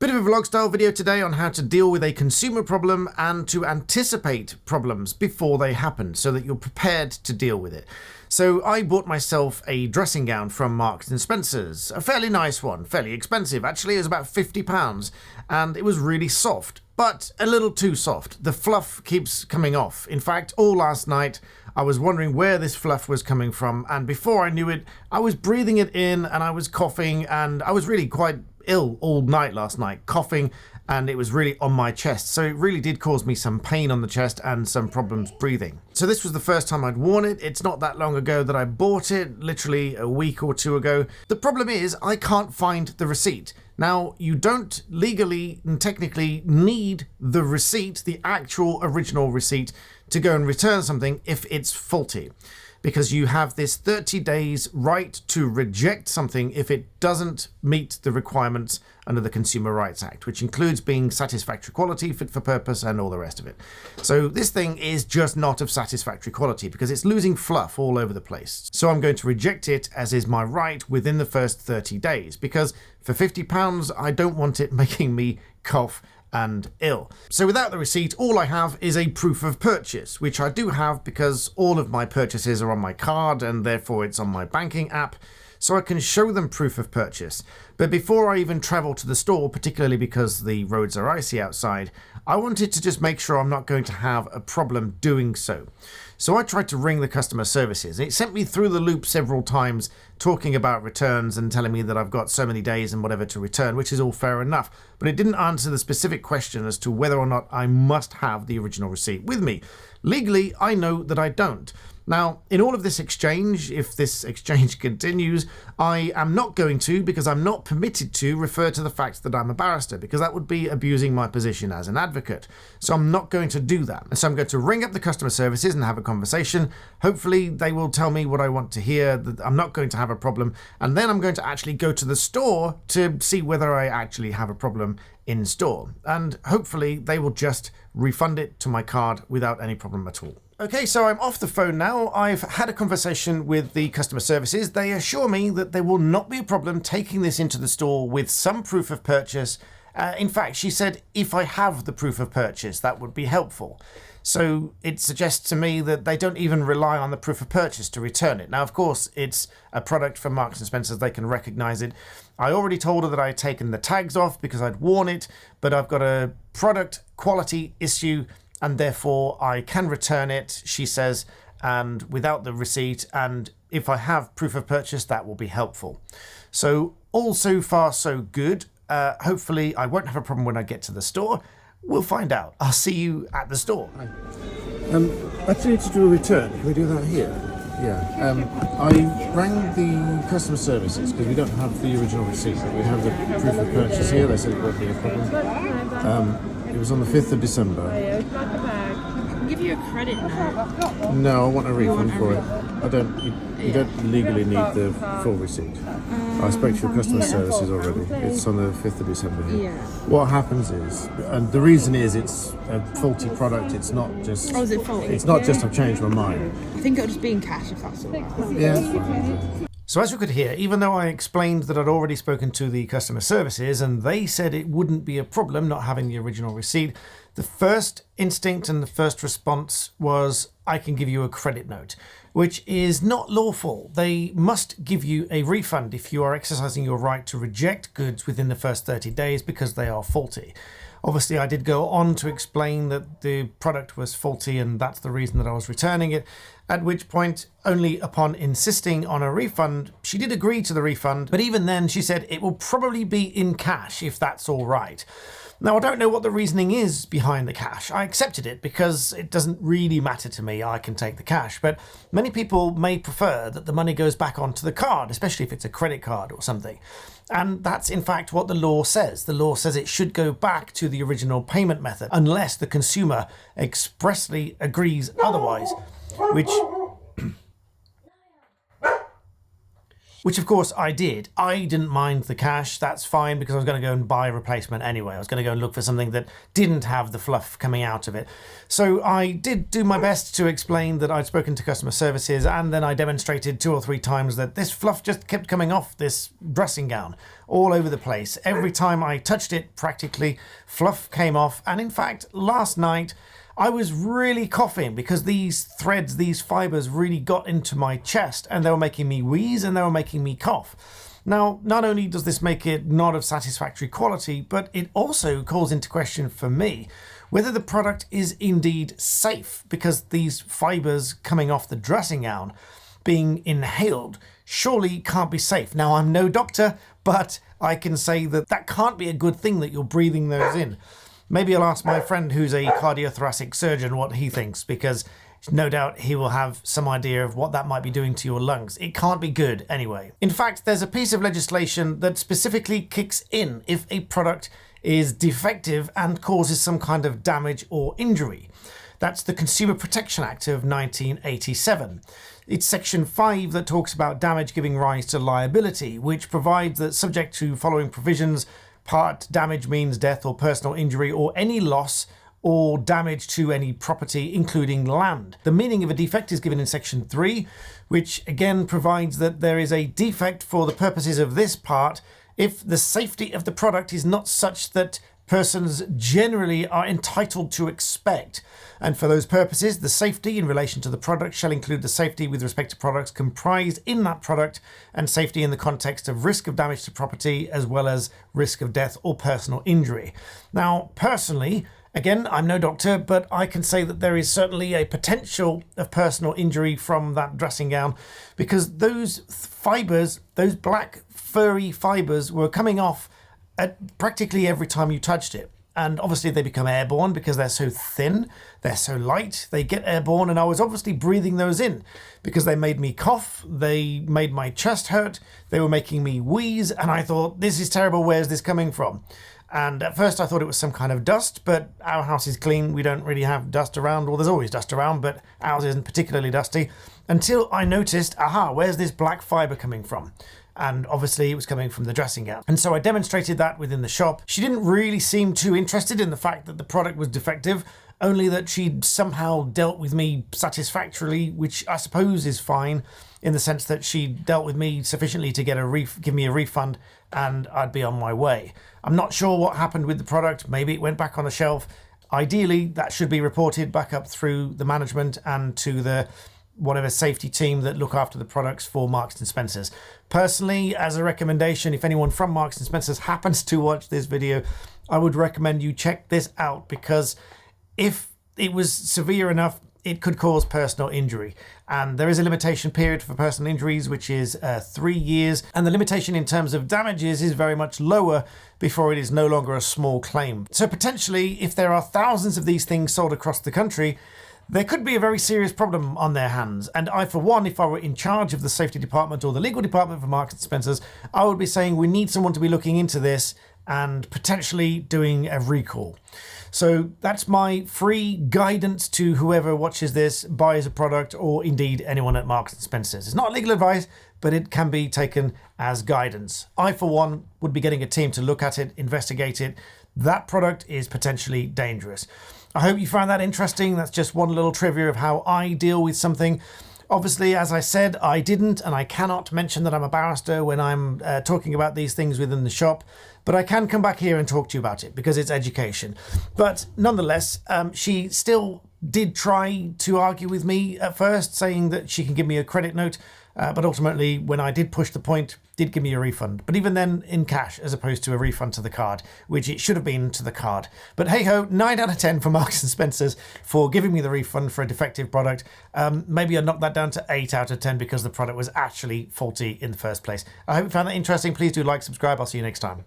Bit of a vlog style video today on how to deal with a consumer problem and to anticipate problems before they happen so that you're prepared to deal with it. So I bought myself a dressing gown from Marks and Spencer's, a fairly nice one, fairly expensive. Actually, it was about £50 and it was really soft, but a little too soft. The fluff keeps coming off. In fact, all last night I was wondering where this fluff was coming from, and before I knew it, I was breathing it in and I was coughing, and I was really quite ill all night last night, coughing, and it was really on my chest. So it really did cause me some pain on the chest and some problems breathing. So this was the first time I'd worn it. It's not that long ago that I bought it, literally a week or two ago. The problem is I can't find the receipt. Now, you don't legally and technically need the receipt, the actual original receipt, to go and return something if it's faulty, because you have this 30 days right to reject something if it doesn't meet the requirements under the Consumer Rights Act, which includes being satisfactory quality, fit for purpose, and all the rest of it. So this thing is just not of satisfactory quality because it's losing fluff all over the place. So I'm going to reject it, as is my right, within the first 30 days, because for £50, I don't want it making me cough and ill. So without the receipt, all I have is a proof of purchase, which I do have because all of my purchases are on my card and therefore it's on my banking app, so I can show them proof of purchase. But before I even travel to the store, particularly because the roads are icy outside, I wanted to just make sure I'm not going to have a problem doing so. So I tried to ring the customer services. It sent me through the loop several times, talking about returns and telling me that I've got so many days and whatever to return, which is all fair enough. But it didn't answer the specific question as to whether or not I must have the original receipt with me. Legally, I know that I don't. Now, in all of this exchange, if this exchange continues, I am not going to, because I'm not permitted to, refer to the fact that I'm a barrister, because that would be abusing my position as an advocate. So I'm not going to do that. And so I'm going to ring up the customer services and have a conversation. Hopefully they will tell me what I want to hear, that I'm not going to have a problem. And then I'm going to actually go to the store to see whether I actually have a problem in store. And hopefully they will just refund it to my card without any problem at all. Okay, so I'm off the phone now. I've had a conversation with the customer services. They assure me that there will not be a problem taking this into the store with some proof of purchase. In fact, she said if I have the proof of purchase, that would be helpful. So it suggests to me that they don't even rely on the proof of purchase to return it. Now, of course, it's a product from Marks and Spencer's. They can recognize it. I already told her that I had taken the tags off because I'd worn it, but I've got a product quality issue and therefore I can return it, she says, and without the receipt. And if I have proof of purchase, that will be helpful. So all so far so good. Hopefully I won't have a problem when I get to the store. We'll find out. I'll see you at the store. I actually need to do a return. Can we do that here? Yeah. I rang the customer services because we don't have the original receipt, but we have the proof of purchase here. They said it won't be a problem. It was on the 5th of December. I can give you a credit note. No, I want a refund for it. I don't. You don't legally need the full receipt. I spoke to your customer services already. It's on the 5th of December here. Yeah. What happens is, and the reason is it's a faulty product. It's not just. Oh, is it faulty? It's not just I've changed my mind. I think it'll just be in cash if that's all right. Yeah, it's fine. So as you could hear, even though I explained that I'd already spoken to the customer services and they said it wouldn't be a problem not having the original receipt, the first instinct and the first response was, I can give you a credit note, which is not lawful. They must give you a refund if you are exercising your right to reject goods within the first 30 days because they are faulty. Obviously, I did go on to explain that the product was faulty and that's the reason that I was returning it, at which point, only upon insisting on a refund, she did agree to the refund, but even then she said it will probably be in cash if that's all right. Now, I don't know what the reasoning is behind the cash. I accepted it because it doesn't really matter to me. I can take the cash, but many people may prefer that the money goes back onto the card, especially if it's a credit card or something. And that's in fact what the law says. The law says it should go back to the original payment method unless the consumer expressly agrees otherwise, which of course I did. I didn't mind the cash, that's fine, because I was going to go and buy a replacement anyway. I was going to go and look for something that didn't have the fluff coming out of it. So I did do my best to explain that I'd spoken to customer services, and then I demonstrated 2 or 3 times that this fluff just kept coming off this dressing gown. all over the place. Every time I touched it, practically, fluff came off. And in fact, last night, I was really coughing because these threads, these fibers really got into my chest and they were making me wheeze and they were making me cough. Now, not only does this make it not of satisfactory quality, but it also calls into question for me whether the product is indeed safe, because these fibers coming off the dressing gown being inhaled surely can't be safe. Now, I'm no doctor, but I can say that that can't be a good thing that you're breathing those in. Maybe I'll ask my friend who's a cardiothoracic surgeon what he thinks, because no doubt he will have some idea of what that might be doing to your lungs. It can't be good anyway. In fact, there's a piece of legislation that specifically kicks in if a product is defective and causes some kind of damage or injury. That's the Consumer Protection Act of 1987. It's Section 5 that talks about damage giving rise to liability, which provides that subject to following provisions, part damage means death or personal injury or any loss or damage to any property, including land. The meaning of a defect is given in Section 3, which again provides that there is a defect for the purposes of this part if the safety of the product is not such that persons generally are entitled to expect. And for those purposes, the safety in relation to the product shall include the safety with respect to products comprised in that product and safety in the context of risk of damage to property as well as risk of death or personal injury. Now, personally, again, I'm no doctor, but I can say that there is certainly a potential of personal injury from that dressing gown, because those fibers, those black furry fibers, were coming off at practically every time you touched it. And obviously they become airborne because they're so thin, they're so light, they get airborne, and I was obviously breathing those in because they made me cough, they made my chest hurt, they were making me wheeze, and I thought, this is terrible, where's this coming from? And at first I thought it was some kind of dust, but our house is clean, we don't really have dust around. Well, there's always dust around, but ours isn't particularly dusty, until I noticed, aha, where's this black fiber coming from? And obviously it was coming from the dressing gown. And so I demonstrated that within the shop. She didn't really seem too interested in the fact that the product was defective, only that she'd somehow dealt with me satisfactorily, which I suppose is fine, in the sense that she dealt with me sufficiently to give me a refund and I'd be on my way. I'm not sure what happened with the product. Maybe it went back on the shelf. Ideally, that should be reported back up through the management and to the whatever safety team that look after the products for Marks and Spencer's. Personally, as a recommendation, if anyone from Marks and Spencer's happens to watch this video, I would recommend you check this out, because if it was severe enough, it could cause personal injury. And there is a limitation period for personal injuries, which is 3 years. And the limitation in terms of damages is very much lower before it is no longer a small claim. So potentially, if there are thousands of these things sold across the country, there could be a very serious problem on their hands. And I, for one, if I were in charge of the safety department or the legal department for Marks and Spencer's, I would be saying we need someone to be looking into this and potentially doing a recall. So that's my free guidance to whoever watches this, buys a product, or indeed anyone at Marks and Spencer's. It's not legal advice, but it can be taken as guidance. I, for one, would be getting a team to look at it, investigate it. That product is potentially dangerous. I hope you found that interesting. That's just one little trivia of how I deal with something. Obviously, as I said, I didn't and I cannot mention that I'm a barrister when I'm talking about these things within the shop, but I can come back here and talk to you about it because it's education. But nonetheless, she still did try to argue with me at first, saying that she can give me a credit note, but ultimately, when I did push the point, did give me a refund. But even then, in cash, as opposed to a refund to the card, which it should have been to the card. But hey-ho, 9 out of 10 for Marks & Spencer's for giving me the refund for a defective product. Maybe I knocked that down to 8 out of 10 because the product was actually faulty in the first place. I hope you found that interesting. Please do like, subscribe. I'll see you next time.